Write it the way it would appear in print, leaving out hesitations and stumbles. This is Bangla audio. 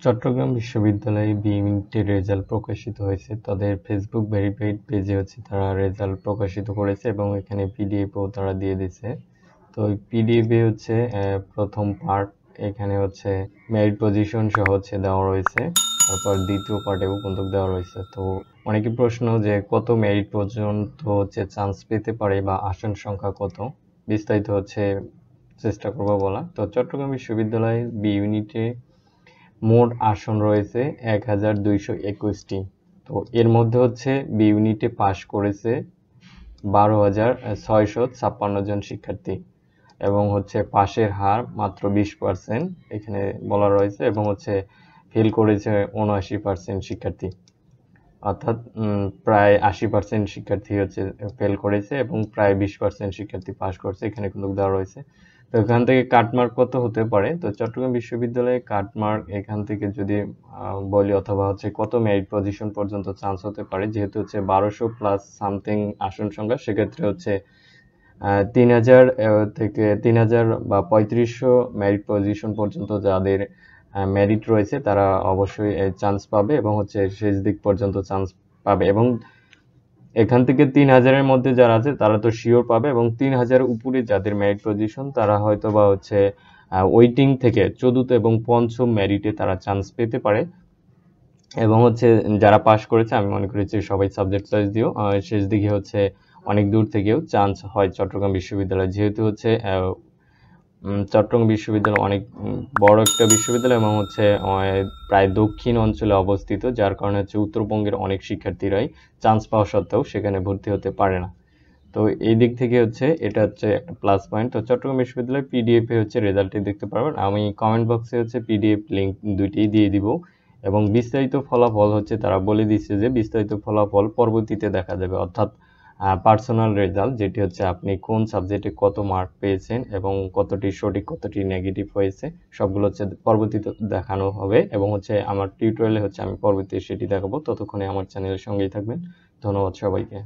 চট্টগ্রাম বিশ্ববিদ্যালয়ে বি ইউনিটের রেজাল্ট প্রকাশিত হয়েছে। তাদের ফেসবুক ভেরিফাইড পেজে তারা রেজাল্ট প্রকাশিত করেছে এবং এখানে পিডিএফও তারা দিয়ে দিছে। তো পিডিএফে প্রথম পার্ট এখানে মেরিট পজিশন সহ দেওয়া রয়েছে। তারপর দ্বিতীয় পার্টেও কিন্তু দেওয়া রয়েছে। তো অনেকে প্রশ্ন যে কত মেরিট পর্যন্ত চান্স পেতে পারে বা আসন সংখ্যা কত, বিস্তারিত চেষ্টা করবো বলা। তো চট্টগ্রাম বিশ্ববিদ্যালয়ে বি ইউনিটে মোট আসন রয়েছে 1221টি। তো এর মধ্যে বি ইউনিটে পাশ করেছে 12,656 জন শিক্ষার্থী এবং পাশের হার মাত্র 20% এখানে বলা রয়েছে এবং ফেল করেছে 79% শিক্ষার্থী, অর্থাৎ প্রায় 80% শিক্ষার্থী ফেল করেছে এবং প্রায় 20% শিক্ষার্থী পাশ করছে, এখানে কিন্তু দেওয়া রয়েছে। তো এখান থেকে কাটমার্ক কত হতে পারে, তো চট্টগ্রাম বিশ্ববিদ্যালয়ে কাটমার্ক এখান থেকে যদি বলি অথবা কত মেরিট পজিশন পর্যন্ত চান্স হতে পারে, যেহেতু 1200 প্লাস সামথিং আসন সংখ্যা, সেক্ষেত্রে 3000 থেকে 3000 বা 3500 মেরিট পজিশন পর্যন্ত যাদের মেরিট রয়েছে তারা অবশ্যই চান্স পাবে এবং শেষ দিক পর্যন্ত চান্স পাবে এবং এখান থেকে 3000-এর মধ্যে যারা আছে তারা তো শিওর পাবে এবং 3000 উপরে যাদের মেরিট পজিশন তারা হয়তো বা ওয়েটিং থেকে চতুর্থ এবং পঞ্চম মেরিটে তারা চান্স পেতে পারে এবং যারা পাস করেছে আমি মনে করি সবাই সাবজেক্ট চয়েস দিও শেষ দিকে অনেক দূর থেকেও চান্স হয় চট্টগ্রাম বিশ্ববিদ্যালয়, যেহেতু চট্টগ্রাম বিশ্ববিদ্যালয় অনেক বড় একটা বিশ্ববিদ্যালয় এবং প্রায় দক্ষিণ অঞ্চলে অবস্থিত, যার কারণে উত্তরবঙ্গের অনেক শিক্ষার্থীরাই চান্স পাওয়া সত্ত্বেও সেখানে ভর্তি হতে পারে না। তো এই দিক থেকে এটা একটা প্লাস পয়েন্ট। তো চট্টগ্রাম বিশ্ববিদ্যালয় পিডিএফ এ রেজাল্টটি দেখতে পারবেন, আমি কমেন্ট বক্সে পিডিএফ লিংক দুইটি দিয়ে দিব এবং বিস্তারিত ফলাফল তারা বলে দিচ্ছে যে বিস্তারিত ফলাফল পরবর্তীতে দেখা যাবে, অর্থাৎ পার্সোনাল রেজাল্ট, যেটি আপনি কোন সাবজেক্টে কত মার্ক পেয়েছেন এবং কতটি সঠিক কতটি নেগেটিভ হয়েছে সবগুলো পরবর্তীতে দেখানো হবে এবং আমার টিউটোরিয়ালে আমি পরবর্তীতে সেটি দেখাবো। ততক্ষণে আমার চ্যানেলের সঙ্গেই থাকবেন। ধন্যবাদ সবাইকে।